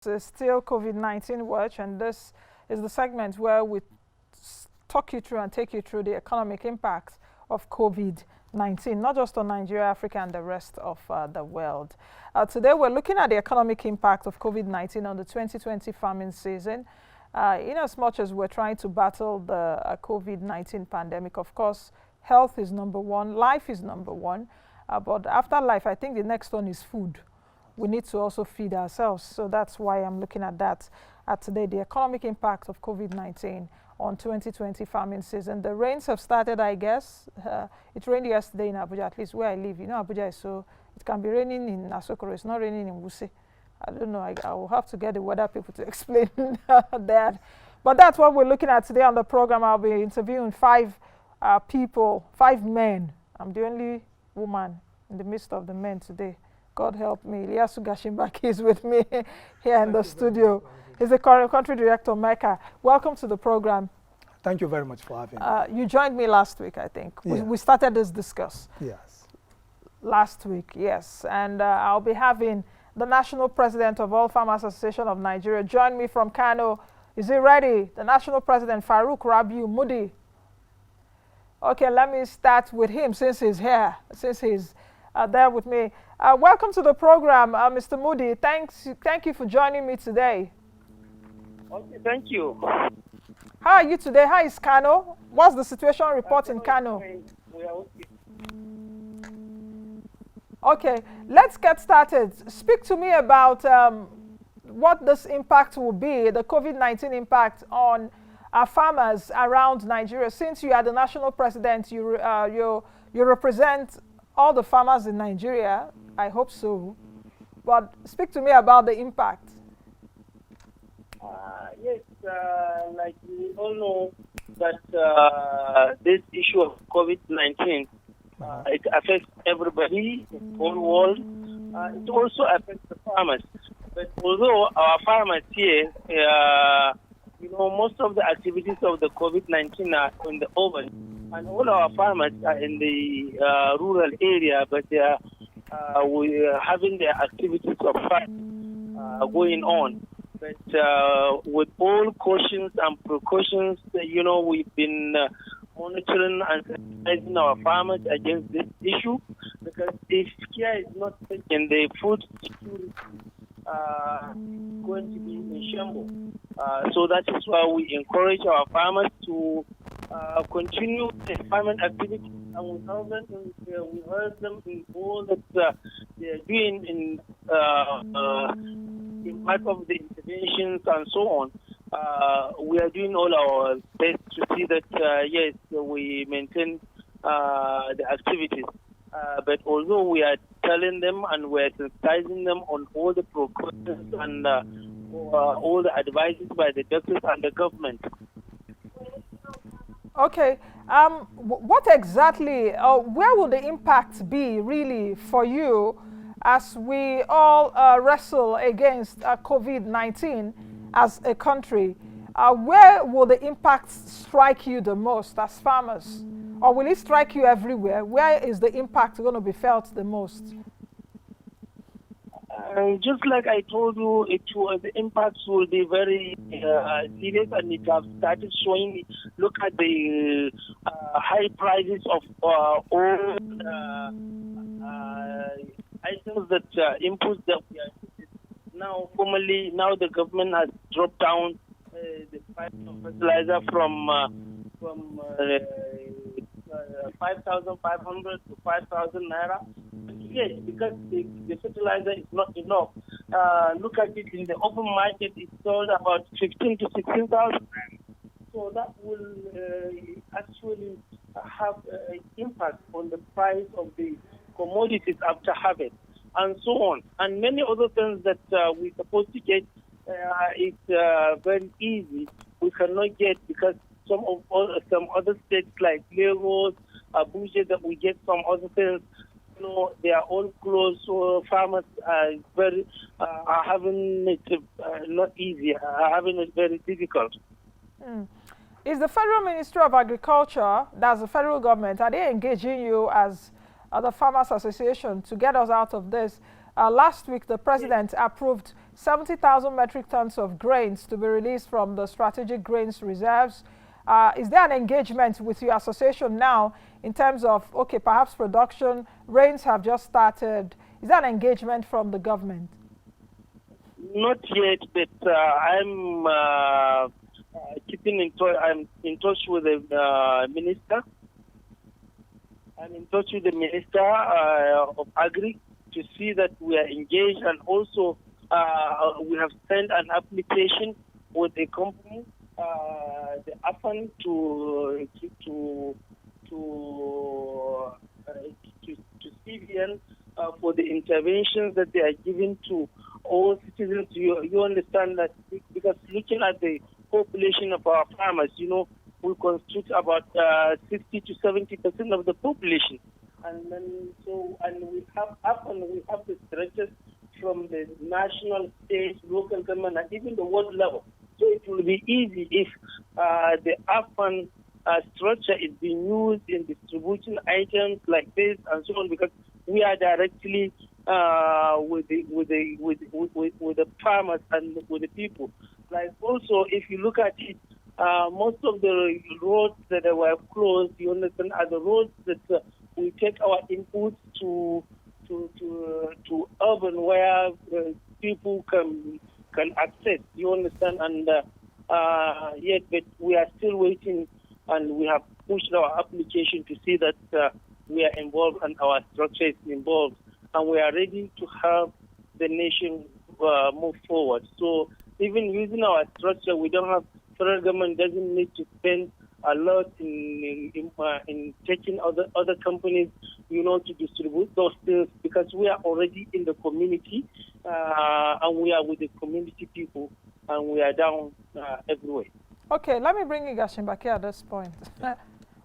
It's still COVID-19 Watch, and this is the segment where we talk you through and take you through the economic impact of COVID-19, not just on Nigeria, Africa, and the rest of the world. Today, we're looking at the economic impact of COVID-19 on the 2020 farming season. In as much as we're trying to battle the COVID-19 pandemic, of course, health is number one, life is number one. But after life, I think the next one is food. We need to also feed ourselves. So that's why I'm looking at that today, the economic impact of COVID-19 on 2020 farming season. The rains have started, I guess. It rained yesterday in Abuja, at least where I live. You know, Abuja is so, it can be raining in Asokoro. It's not raining in Wuse. I don't know. I will have to get the weather people to explain that. But that's what we're looking at today on the program. I'll be interviewing five men. I'm the only woman in the midst of the men today. God help me. Iliyasu Gashinbaki is with me here in the studio. He's the country director of MECA. Welcome to the program. Thank you very much for having me. You joined me last week, I think. Yeah. We started this discuss. Yes. Last week, yes. And I'll be having the national president of All Farmers Association of Nigeria join me from Kano. Is he ready? The national president, Farouk, Rabiu, MUDI. Okay, let me start with him since he's here, since he's there with me. Welcome to the program, Mr. MUDI. Thank you for joining me today. Okay, thank you. How are you today? How is Kano? What's the situation report in Kano? We are okay. Okay, let's get started. Speak to me about what this impact will be, the COVID-19 impact on our farmers around Nigeria. Since you are the national president, you represent all the farmers in Nigeria. I hope so. But speak to me about the impact. Yes, like we all know that this issue of COVID-19, it affects everybody, the whole world. It also affects the farmers. But although our farmers here, most of the activities of the COVID-19 are in the urban, and all our farmers are in the rural area, but they are having their activities of farm going on. But with all cautions and precautions, we've been monitoring and sensitizing our farmers against this issue, because if care is not taken, the food security going to be in shambles. So that is why we encourage our farmers to continue the farming activity, and we heard them in all that they are doing in part of the interventions and so on. We are doing all our best to see that, yes, we maintain the activities. But although we are telling them and we are sensitizing them on all the precautions and all the advices by the doctors and the government. Okay. What exactly, where will the impact be really for you as we all wrestle against COVID-19 as a country? Where will the impact strike you the most as farmers? Or will it strike you everywhere? Where is the impact going to be felt the most? Just like I told you, the impacts will be very serious, and it has started showing. Look at the high prices of all items that inputs that we are now. Formally, now the government has dropped down the price of fertilizer from 5,500 to 5,000 naira. Yes, because the fertilizer is not enough. Look at it in the open market; it's sold about 15 to 16,000. So that will actually have an impact on the price of the commodities after harvest, and so on, and many other things that we're supposed to get. It's very easy. We cannot get because some other states like Lagos, Abuja, that we get some other things. They are all closed, so farmers are having it not easy, are having it very difficult. Is the Federal Ministry of Agriculture, that's the federal government, are they engaging you as the Farmers Association to get us out of this? Last week, the president approved 70,000 metric tons of grains to be released from the strategic grains reserves. Is there an engagement with your association now in terms of, okay, perhaps production, rains have just started. Is there an engagement from the government? Not yet, but I'm keeping in touch. I'm in touch with the minister. I'm in touch with the Minister of Agri to see that we are engaged, and also we have sent an application with the company, the AFAN, to CBN for the interventions that they are giving to all citizens. You understand that, because looking at the population of our farmers, we constitute about 60 to 70% of the population, and then we have the structures from the national, state, local government, and even the world level. So it will be easy if the AFAN structure is being used in distributing items like this and so on, because we are directly with the farmers and with the people. Like also, if you look at it, most of the roads that were closed, you understand, are the roads that we take our inputs to urban, where people can access. You understand, and yet, but we are still waiting, and we have pushed our application to see that we are involved and our structure is involved, and we are ready to have the nation move forward. So even using our structure, we don't have. Federal government doesn't need to spend a lot in taking other companies, to distribute those things, because we are already in the community, and we are with the community people, and we are down everywhere. Okay, let me bring in Gashinbaki at this point.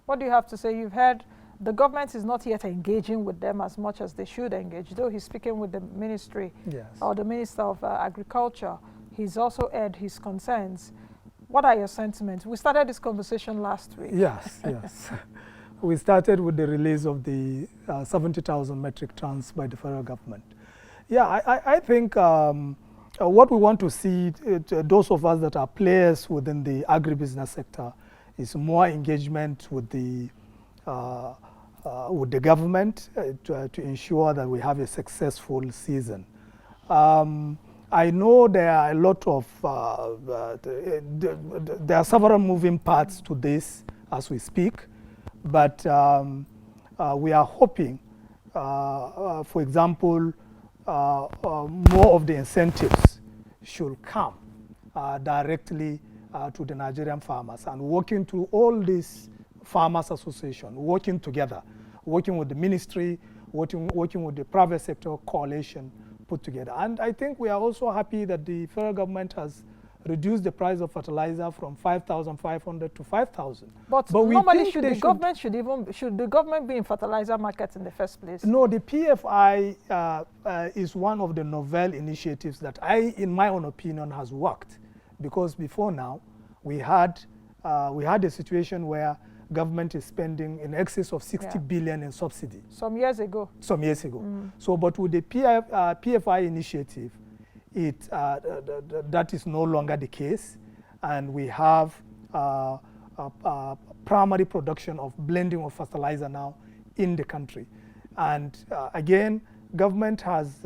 What do you have to say? You've heard the government is not yet engaging with them as much as they should engage, though he's speaking with the ministry, yes, or the Minister of Agriculture. He's also aired his concerns. What are your sentiments? We started this conversation last week. Yes, yes. We started with the release of the 70,000 metric tons by the federal government. Yeah, I think what we want to see, those of us that are players within the agribusiness sector, is more engagement with the government to ensure that we have a successful season. I know there are a lot of, there are several moving parts to this as we speak, but we are hoping, for example, more of the incentives should come directly to the Nigerian farmers, and working to all these farmers associations, working together, working with the ministry, working with the private sector coalition, put together. And I think we are also happy that the federal government has reduced the price of fertilizer from 5,500 to 5,000. But normally, should the government be in fertilizer markets in the first place? No, the PFI is one of the novel initiatives that in my own opinion, has worked, because before now we had a situation where government is spending in excess of 60 billion in subsidy. Some years ago. So, but with the PFI initiative, that is no longer the case, and we have primary production of blending of fertilizer now in the country. And again, government has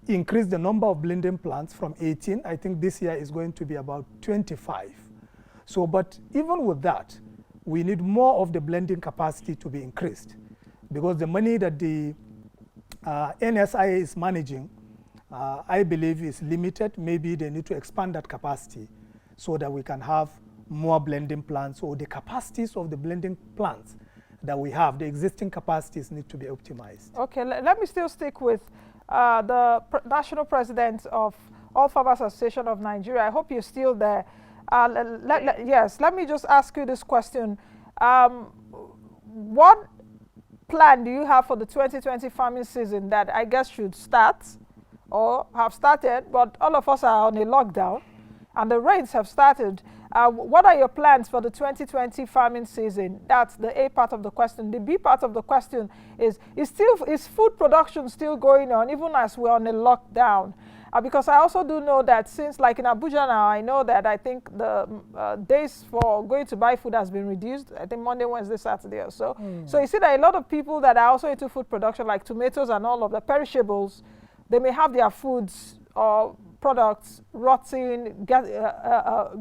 increased the number of blending plants from 18. I think this year is going to be about 25. So, but even with that, we need more of the blending capacity to be increased, because the money that the NSIA is managing, I believe, is limited. Maybe they need to expand that capacity so that we can have more blending plants, or the capacities of the blending plants that we have, the existing capacities need to be optimized. Okay, let me still stick with the national president of All Farmers Association of Nigeria. I hope you're still there. Yes, let me just ask you this question. What plan do you have for the 2020 farming season that I guess should start or have started, but all of us are on a lockdown and the rains have started? what are your plans for the 2020 farming season? That's the A part of the question. The B part of the question is food production still going on even as we're on a lockdown? Because I also do know that since, like in Abuja now, I know that I think the days for going to buy food has been reduced. I think Monday, Wednesday, Saturday or so. So you see that a lot of people that are also into food production, like tomatoes and all of the perishables, they may have their foods or products rotting,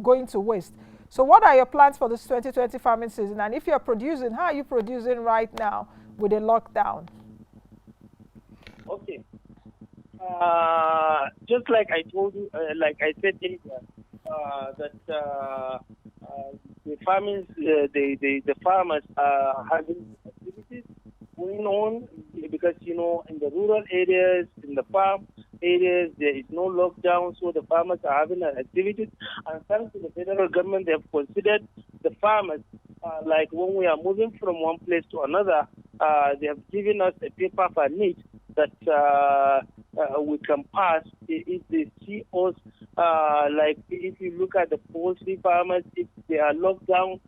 going to waste. So what are your plans for this 2020 farming season? And if you're producing, how are you producing right now with a lockdown? Okay. Just like I told you, like I said earlier, that the farmers, the farmers are having activities going on because, you know, in the rural areas, in the farm areas, there is no lockdown, so the farmers are having activities. And thanks to the federal government, they have considered the farmers, like when we are moving from one place to another, they have given us a paper for need that we can pass if they see us, like if you look at the poultry farmers, if they are locked down,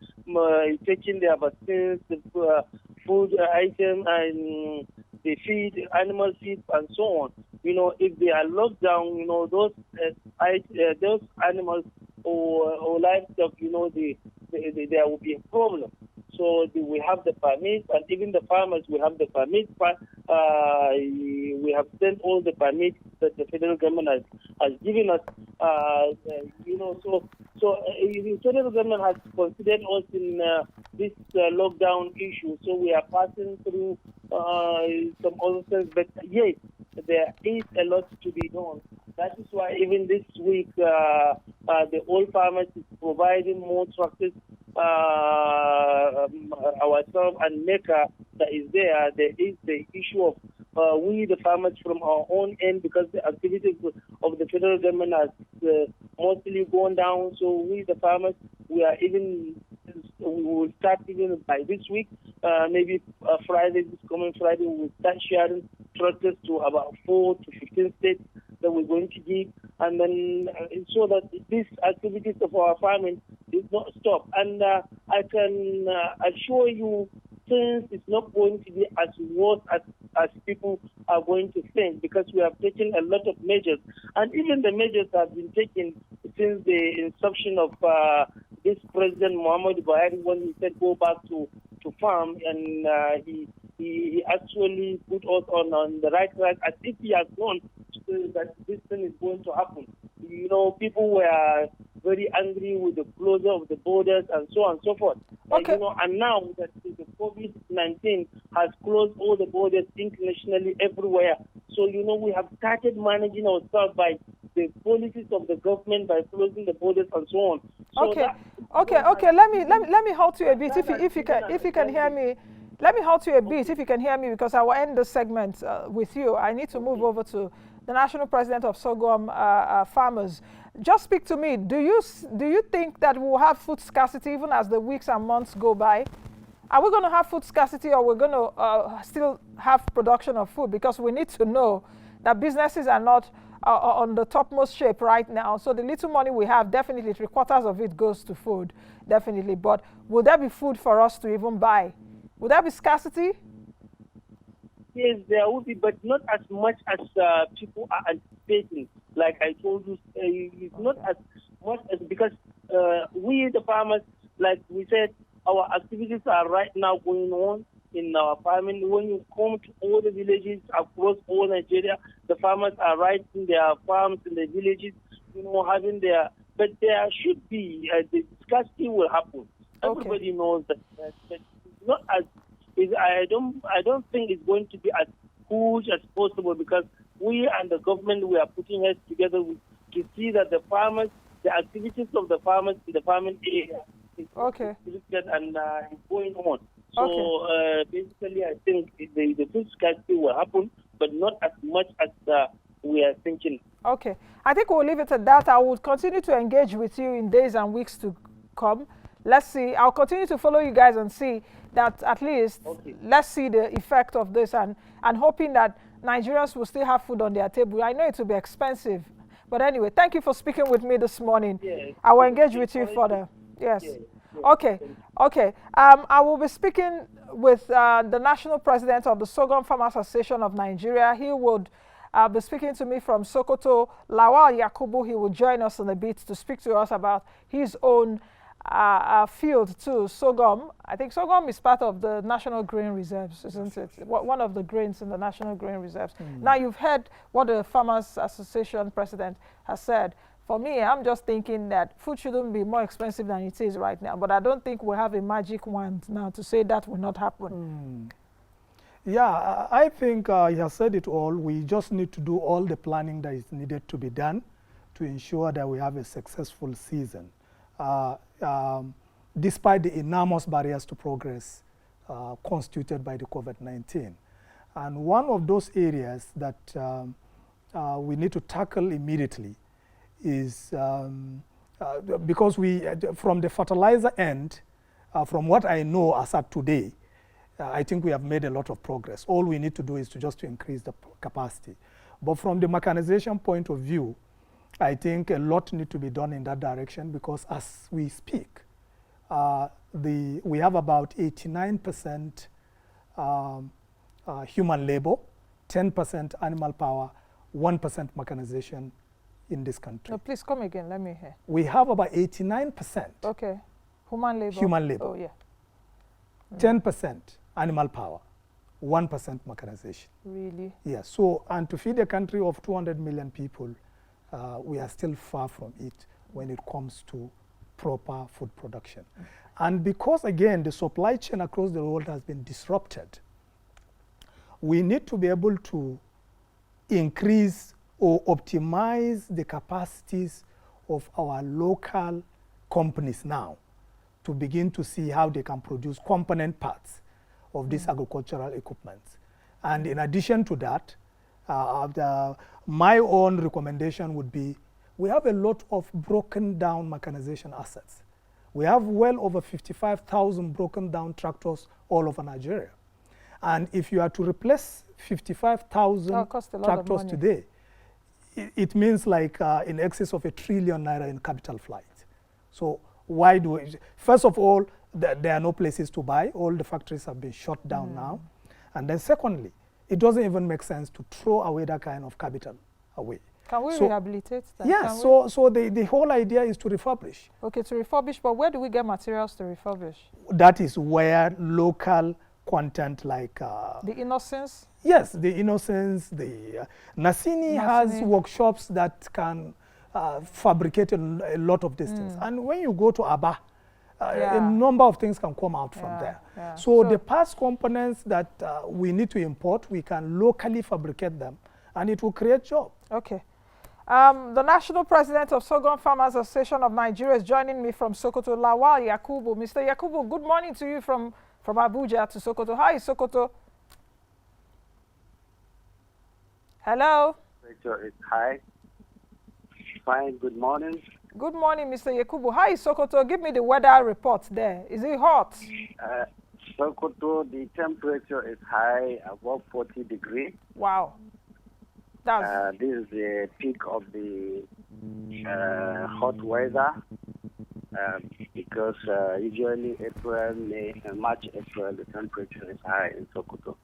taking their vaccines, the food item, and they feed, animal feed, and so on. You know, if they are locked down, you know, those animals or livestock, you know, there will be a problem. So we have the permits, and even the farmers, we have the permits. We have sent all the permits that the federal government has given us. You know, so the federal government has considered us in this lockdown issue. So we are passing through some other things, but yes, there is a lot to be done. That is why even this week, the old farmers is providing more tractors. Ourselves and MECA that is there. There is the issue of we the farmers from our own end, because the activities of the federal government has mostly gone down. So we the farmers, we will start even by this week, maybe Friday, this coming Friday, we will start sharing tractors to about 4 to 15 states that we're going to give, and then so that these activities of our farming is not stop. And I can assure you, things is not going to be as worse as people are going to think, because we have taken a lot of measures, and even the measures have been taken since the inception of this President Muhammad Buhari, when he said go back to farm, and he actually put us on the right track, as if he has known that this thing is going to happen. You know, people were very angry with the closure of the borders and so on and so forth. Okay. You know, and now that the COVID-19 has closed all the borders internationally everywhere, so you know we have started managing ourselves by the policies of the government, by closing the borders and so on. So okay. Let me halt you a bit if you can hear me. Let me halt you a bit if you can hear me, because I will end the segment with you. I need to move over to the national president of Sorghum farmers. Just speak to me. Do you think that we'll have food scarcity even as the weeks and months go by? Are we going to have food scarcity, or we're going to still have production of food? Because we need to know that businesses are not on the topmost shape right now. So the little money we have, definitely 3/4 of it goes to food, definitely. But will there be food for us to even buy? Will there be scarcity? Yes, there will be, but not as much as people are anticipating. Like I told you, it's not as much as, because we, the farmers, like we said, our activities are right now going on in our farming. When you come to all the villages across all Nigeria, the farmers are right in their farms, in the villages, you know, having their, but there should be, the scarcity will happen. Okay. Everybody knows that, but it's not as, I don't think it's going to be as huge as possible, because we and the government, we are putting heads together to see that the farmers, the activities of the farmers in the farming area is restricted and is going on. So basically, I think the food scarcity will happen, but not as much as we are thinking. Okay. I think we'll leave it at that. I will continue to engage with you in days and weeks to come. Let's see. I'll continue to follow you guys and see that at least let's see the effect of this, and hoping that Nigerians will still have food on their table. I know it will be expensive. But anyway, thank you for speaking with me this morning. Yes. I will engage with you further. Yes. Yes, yes. Okay. Okay. I will be speaking with the national president of the Sorghum Farmers Association of Nigeria. He would be speaking to me from Sokoto. Lawal Yakubu, he will join us in a bit to speak to us about his own field too. Sorghum. I think sorghum is part of the National Grain Reserves, isn't it? One of the grains in the National Grain Reserves. Now you've heard what the Farmers Association president has said. For me, I'm just thinking that food shouldn't be more expensive than it is right now. But I don't think we have a magic wand now to say that will not happen. Yeah, I think he has said it all. We just need to do all the planning that is needed to be done to ensure that we have a successful season, despite the enormous barriers to progress constituted by the COVID-19. And one of those areas that we need to tackle immediately is because from the fertilizer end, from what I know as of today, I think we have made a lot of progress. All we need to do is to increase the capacity. But from the mechanization point of view, I think a lot needs to be done in that direction, because as we speak, we have about 89% human labor, 10% animal power, 1% mechanization in this country. No, please come again. Let me hear. We have about 89%. Okay. Human labor. Human labor. Oh, yeah. 10% animal power, 1% mechanization. Really? Yeah. So, and to feed a country of 200 million people, we are still far from it when it comes to proper food production. And because, again, the supply chain across the world has been disrupted, we need to be able to increase or optimize the capacities of our local companies now to begin to see how they can produce component parts of these agricultural equipment. And in addition to that, my own recommendation would be, we have a lot of broken down mechanization assets. We have well over 55,000 broken down tractors all over Nigeria. And if you are to replace 55,000 tractors today, it means like in excess of ₦1 trillion in capital flight. So why do we? First of all, there are no places to buy. All the factories have been shut down now. And then secondly, it doesn't even make sense to throw away that kind of capital away. Can we rehabilitate that? Yeah, so the whole idea is to refurbish. Okay, to refurbish, but where do we get materials to refurbish? That is where local content like... the Innocence? Yes, the Innocence, the... Nasini has workshops that can fabricate a lot of these things. And when you go to Aba, a number of things can come out from there. Yeah. So the parts components that we need to import, we can locally fabricate them, and it will create jobs. Okay. The national president of Sorghum Farmers Association of Nigeria is joining me from Sokoto, Lawal Yakubu. Mr. Yakubu, good morning to you from Abuja to Sokoto. How is Sokoto? Hello? Hi. Fine, good morning. Good morning, Mr. Yakubu. How is Sokoto? Give me the weather report there. Is it hot? Sokoto, the temperature is high, above 40 degrees. Wow. This is the peak of the hot weather because usually April, May, March, April, the temperature is high in Sokoto.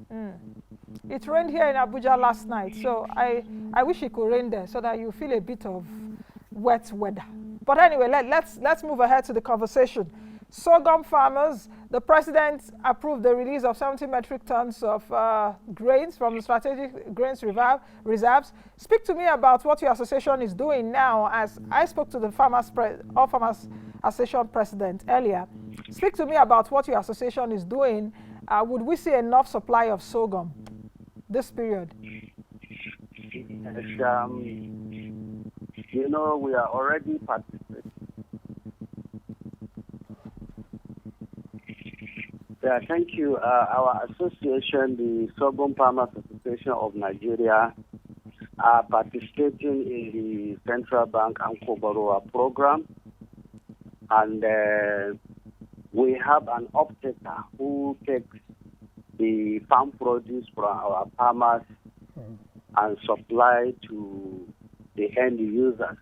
It rained here in Abuja last night, so I wish it could rain there so that you feel a bit of wet weather. But anyway, let's move ahead to the conversation. Sorghum farmers, the president approved the release of 70 metric tons of grains from the strategic grains reserves. Speak to me about what your association is doing now. As I spoke to the Farmers Association president earlier, speak to me about what your association is doing. Would we see enough supply of sorghum this period? You know, we are already participating. Yeah, thank you. Our association, the Sorghum Farmers Association of Nigeria, are participating in the Central Bank Anko program. And we have an off-taker who takes the farm produce from our farmers and supply to the end users,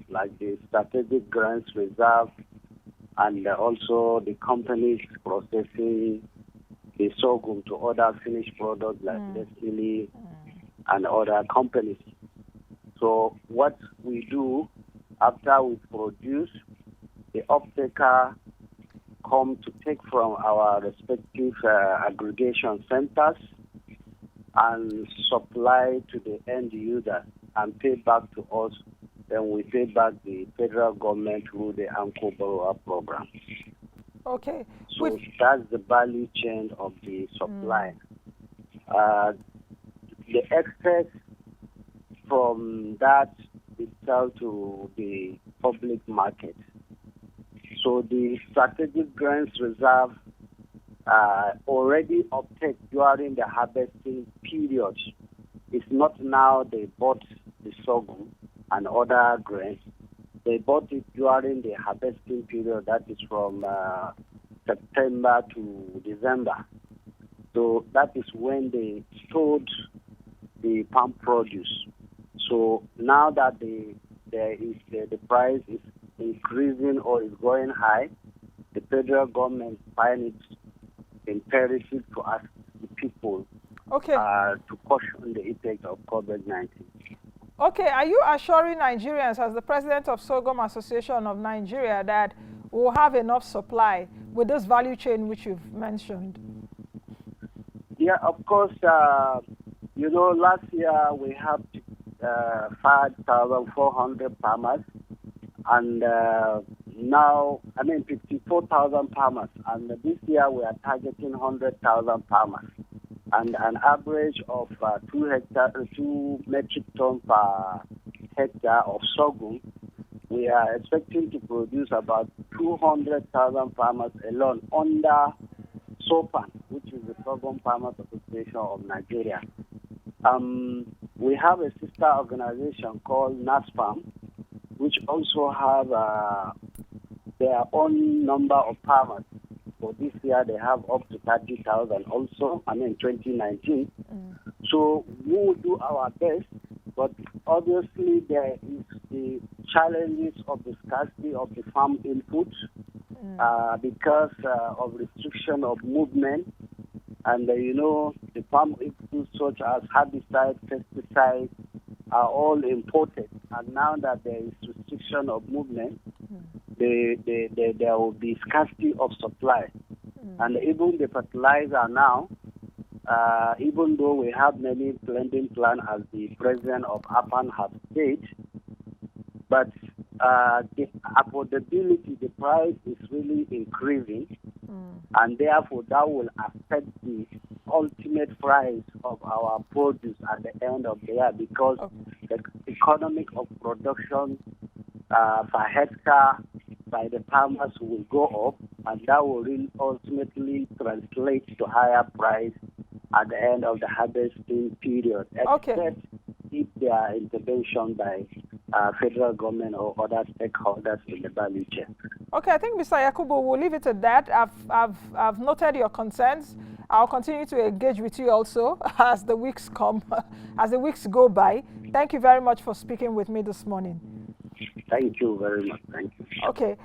like the strategic grains reserve and also the companies processing the sorghum to other finished products like Destiny and other companies. So what we do after we produce, the off-taker come to take from our respective aggregation centers and supply to the end user and pay back to us. Then we pay back the federal government through the Anchor Borrower program. Okay. So that's the value chain of the supply. The excess from that is sold to the public market. So the strategic grains reserve already uptake during the harvesting period. It's not now they bought the sorghum and other grains. They bought it during the harvesting period, that is from September to December. So that is when they stored the palm produce. So now that the price is increasing or is going high, the federal government finds it imperative to ask the people to caution the effect of COVID-19. Okay, are you assuring Nigerians, as the president of Sorghum Association of Nigeria, that we'll have enough supply with this value chain which you've mentioned? Yeah, of course. You know, last year we had 5,400 farmers, and now, 54,000 farmers, and this year we are targeting 100,000 farmers, and an average of 2 metric tons per hectare of sorghum. We are expecting to produce about 200,000 farmers alone under SOPAN, which is the Sorghum Farmers Association of Nigeria. We have a sister organization called NASFAM, which also have their own number of farmers. For this year, they have up to 30,000 also, 2019. So we will do our best, but obviously there is the challenges of the scarcity of the farm inputs because of restriction of movement. And, the farm inputs such as herbicides, pesticides are all imported. And now that there is restriction of movement, there will be scarcity of supply. And even the fertilizer now, even though we have many blending plans as the president of APAN has said, but the affordability, the price is really increasing, and therefore that will affect the ultimate price of our produce at the end of the year, because the economic of production per hectare by the farmers will go up, and that will really ultimately translate to higher price at the end of the harvesting period, except if there are intervention by federal government or other stakeholders in the value chain. Okay, I think, Mr. Yakubu, we'll leave it at that. I've noted your concerns. I'll continue to engage with you also as the weeks go by. Thank you very much for speaking with me this morning. Thank you very much. Thank you. Okay.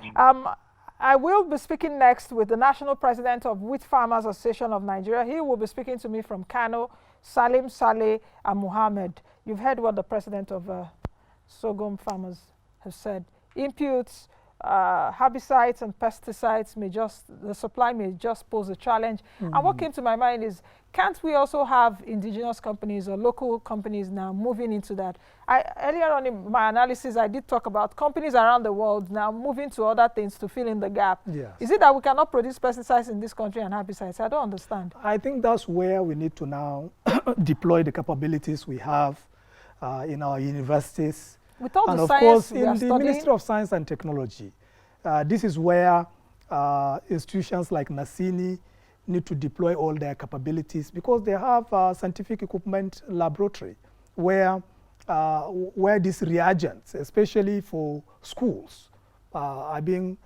I will be speaking next with the National President of Wheat Farmers Association of Nigeria. He will be speaking to me from Kano, Salim Saleh and Muhammad. You've heard what the president of sorghum farmers has said. Inputs, herbicides and pesticides the supply may just pose a challenge. And what came to my mind is, can't we also have indigenous companies or local companies now moving into that? Earlier on in my analysis, I did talk about companies around the world now moving to other things to fill in the gap. Yes. Is it that we cannot produce pesticides in this country and herbicides? I don't understand. I think that's where we need to now deploy the capabilities we have in our universities. With all and the of science course, we in are the studying? Ministry of Science and Technology, this is where institutions like NACINI need to deploy all their capabilities, because they have scientific equipment laboratory where these reagents, especially for schools, are being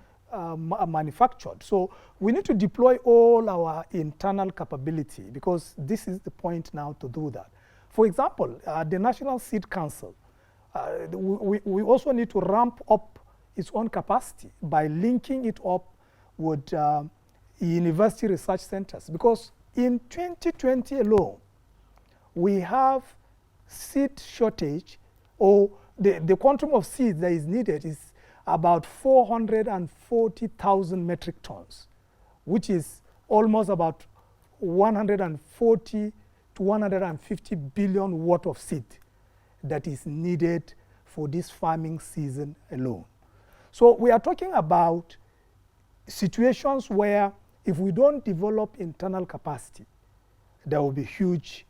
manufactured. So we need to deploy all our internal capability, because this is the point now to do that. For example, the National Seed Council, we also need to ramp up its own capacity by linking it up with university research centers, because in 2020 alone, we have seed shortage, or the quantum of seeds that is needed is about 440,000 metric tons, which is almost about 140 to 150 billion worth of seed that is needed for this farming season alone. So we are talking about situations where if we don't develop internal capacity, there will be huge,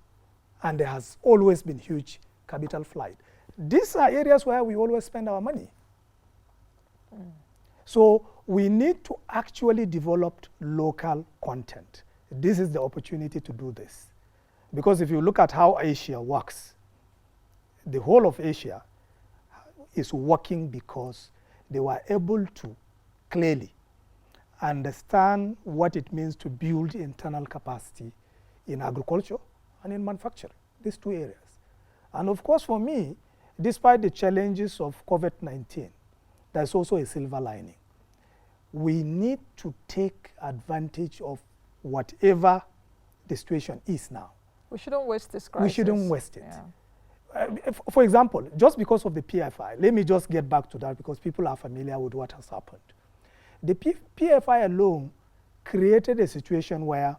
and there has always been huge capital flight. These are areas where we always spend our money. So we need to actually develop local content. This is the opportunity to do this. Because if you look at how Asia works, the whole of Asia is working because they were able to clearly understand what it means to build internal capacity in agriculture and in manufacturing, these two areas. And of course, for me, despite the challenges of COVID-19, there's also a silver lining. We need to take advantage of whatever the situation is now. We shouldn't waste this crisis. We shouldn't waste it. Yeah. For example, just because of the PFI, let me just get back to that because people are familiar with what has happened. The PFI alone created a situation where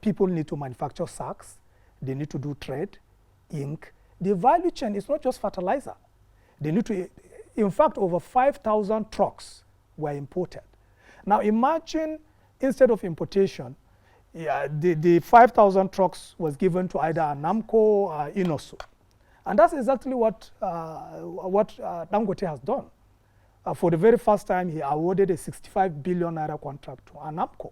people need to manufacture sacks, they need to do trade, ink. The value chain is not just fertilizer. They need to, in fact, over 5,000 trucks were imported. Now imagine instead of importation, the 5,000 trucks was given to either Namco or Inosu. And that's exactly what Dangote has done. For the very first time, he awarded a 65 billion naira contract to Namco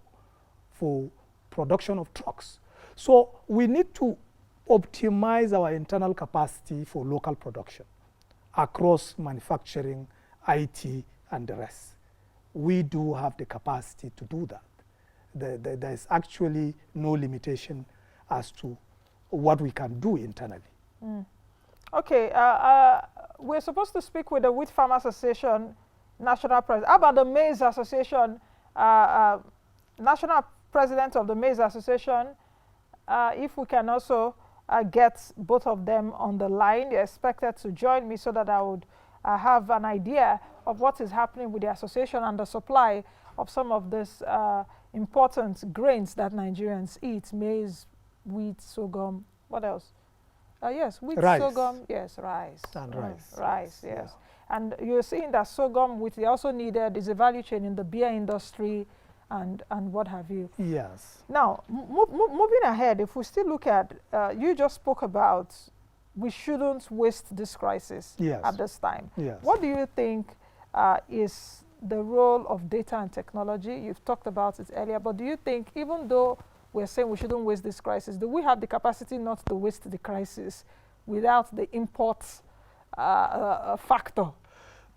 for production of trucks. So we need to optimize our internal capacity for local production across manufacturing, IT, and the rest. We do have the capacity to do that. There is actually no limitation as to what we can do internally. Okay, we're supposed to speak with the Wheat Farmers Association National President. How about the Maize Association, National President of the Maize Association? If we can also get both of them on the line, they're expected to join me so that I would have an idea of what is happening with the association and the supply of some of these important grains that Nigerians eat: maize, wheat, sorghum. What else? Yes, wheat, rice. sorghum, yes, rice. And rice. Rice, yes. Yeah. And you're seeing that sorghum, which they also needed, is a value chain in the beer industry and what have you. Yes. Now, moving ahead, if we still look at, you just spoke about we shouldn't waste this crisis at this time. Yes. What do you think is the role of data and technology? You've talked about it earlier, but do you think, even though we're saying we shouldn't waste this crisis, do we have the capacity not to waste the crisis without the import factor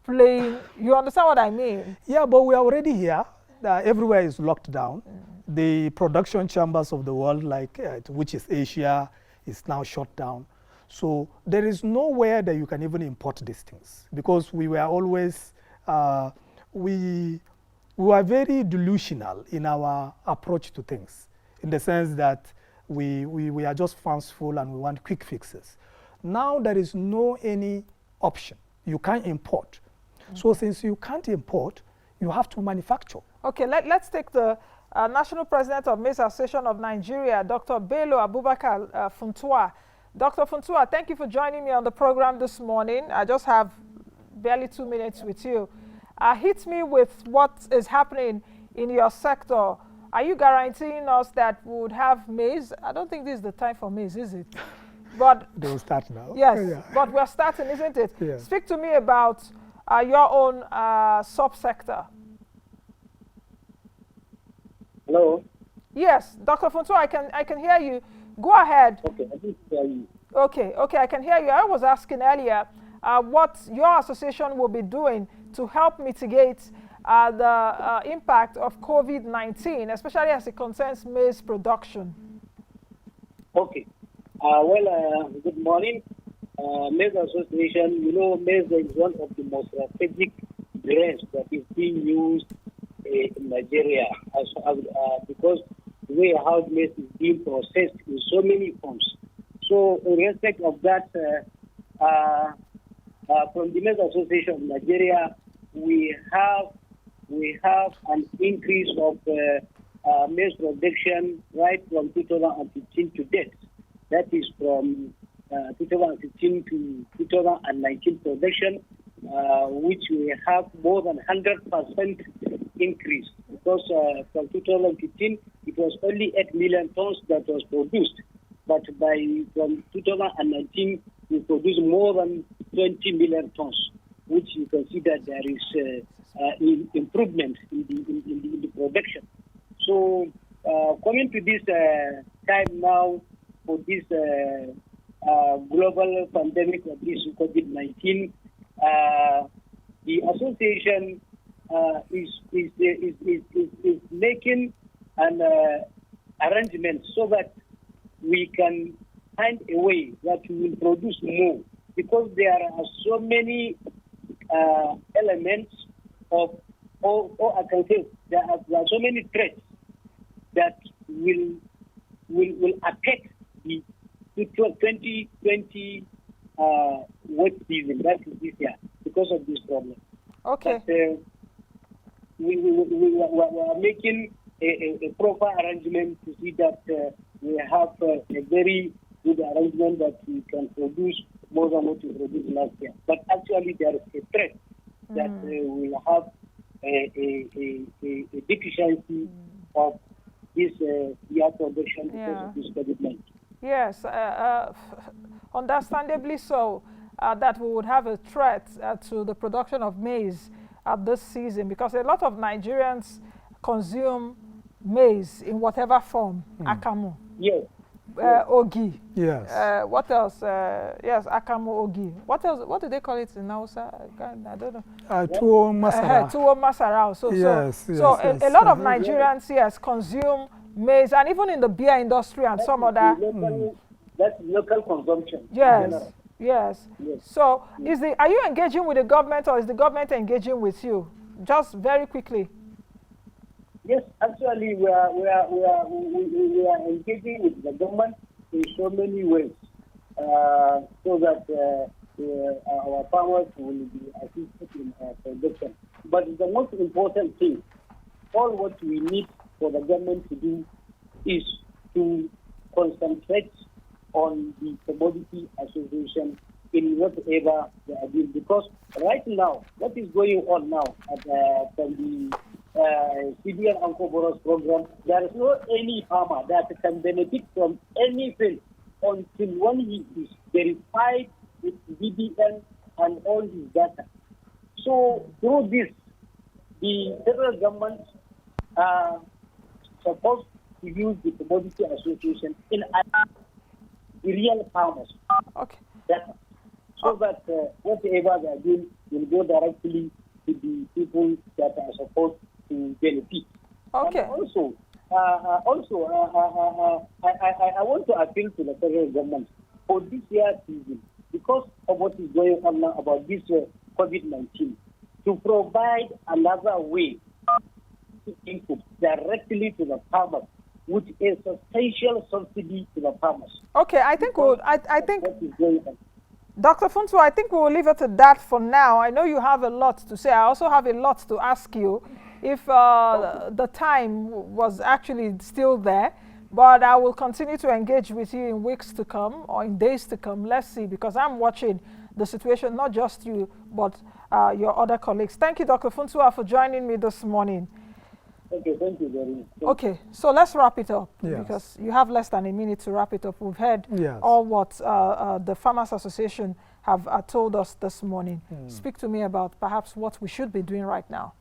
playing? You understand what I mean? Yeah, but we are already here. Everywhere is locked down. The production chambers of the world, like which is Asia, is now shut down. So there is nowhere that you can even import these things, because we were always, we were very delusional in our approach to things, in the sense that we are just fanciful and we want quick fixes. Now there is no any option. You can't import. So since you can't import, you have to manufacture. Okay, let's take the National President of Maize Association of Nigeria, Dr. Bello Abubakar Funtua. Dr. Funtua, thank you for joining me on the program this morning. I just have barely 2 minutes with you. Hit me with what is happening in your sector. Are you guaranteeing us that we would have maize? I don't think this is the time for maize, is it? But they'll start now. Yes, Yeah. but we're starting, isn't it? Yeah. Speak to me about your own subsector. Hello? Yes, Dr. Funtua, I can hear you. Go ahead. Okay, I think you. Okay, I can hear you. I was asking earlier what your association will be doing to help mitigate the impact of COVID-19, especially as it concerns maize production. Okay. Good morning. Maize Association, maize is one of the most strategic grains that is being used in Nigeria, because the way how maize is being processed in so many forms. So in respect of that, from the Maize Association of Nigeria, we have an increase of maize production right from 2015 to date. That is from 2015 to 2019 production, which we have more than 100% increase. Because from 2015, it was only 8 million tons that was produced. But from 2019, we produce more than 20 million tons, which you can see that there is improvement in the production. So coming to this time now for this global pandemic of this COVID-19, the association is making an arrangement so that we can find a way that we will produce more, because there are so many elements of, or I can say there are so many threats that will affect the 2020 wet season, that is this year, because of this problem. Okay. But, we are making a proper arrangement to see that we have a very good arrangement that we can produce more than what we produced last year. But actually, there is a threat that we will have a deficiency of this year production because of this COVID-19. Yes, understandably so, that we would have a threat to the production of maize this season, because a lot of Nigerians consume maize in whatever form, akamu. Yes. Ogi. Yes. What else? Yes, akamu, ogi. What else? What do they call it in Hausa? I don't know. Tuwo masara. Tuwo masara. So a lot of Nigerians, yes, consume maize, and even in the beer industry and some other. That's local consumption. Yes. Yes. So, are you engaging with the government, or is the government engaging with you? Just very quickly. Yes, actually, we are engaging with the government in so many ways, so that our farmers will be assisted in production. But the most important thing, all what we need for the government to do is to concentrate on the commodity association in whatever they are doing. Because right now, what is going on now from the CBN Anko-Boros program, there is no any farmer that can benefit from anything until when he is verified with BBN and all his data. So through this, the federal government are supposed to use the commodity association in the real farmers. Okay. So that whatever they are doing will go directly to the people that are supposed to benefit. Okay. And also, I want to appeal to the federal government for this year's season, because of what is going on now about this COVID-19, to provide another way to input directly to the farmers with a substantial subsidy to the farmers. Okay, I think I think what is going on. Dr. Funtua, I think we'll leave it at that for now. I know you have a lot to say. I also have a lot to ask you if the time was actually still there. But I will continue to engage with you in weeks to come or in days to come. Let's see, because I'm watching the situation, not just you, but your other colleagues. Thank you, Dr. Funtua, for joining me this morning. Okay, thank you very much. Okay, so let's wrap it up, Yes. because you have less than a minute to wrap it up. We've heard all what the Farmers Association have told us this morning. Speak to me about perhaps what we should be doing right now.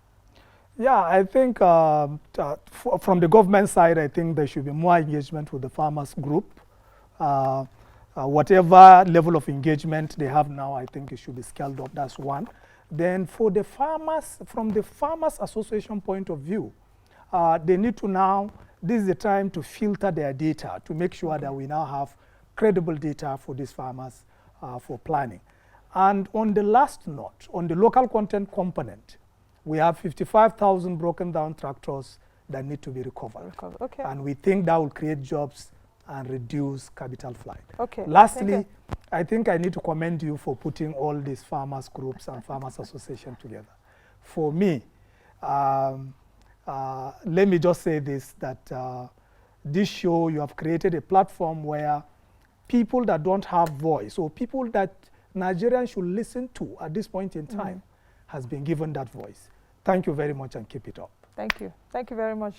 Yeah, I think from the government side, I think there should be more engagement with the farmers group. Whatever level of engagement they have now, I think it should be scaled up. That's one. Then for the farmers, from the Farmers Association point of view, they need to now, this is the time to filter their data to make sure that we now have credible data for these farmers for planning. And on the last note, on the local content component, We have 55,000 broken down tractors that need to be recovered. Okay. And we think that will create jobs and reduce capital flight. Okay. Lastly, I think I need to commend you for putting all these farmers groups and farmers association together. For me, let me just say this, that this show, you have created a platform where people that don't have voice, or people that Nigerians should listen to at this point in time, has been given that voice. Thank you very much, and keep it up. Thank you. Thank you very much,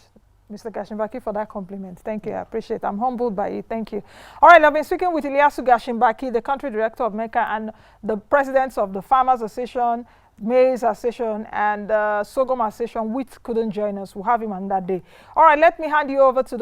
Mr. Gashinbaki, for that compliment. Thank you. I appreciate it. I'm humbled by it. Thank you. All right, I've been speaking with Iliyasu Gashinbaki, the country director of MECA, and the presidents of the Farmers Association, Maize Association, and Sorghum Association, which couldn't join us. We'll have him on that day. All right, let me hand you over to the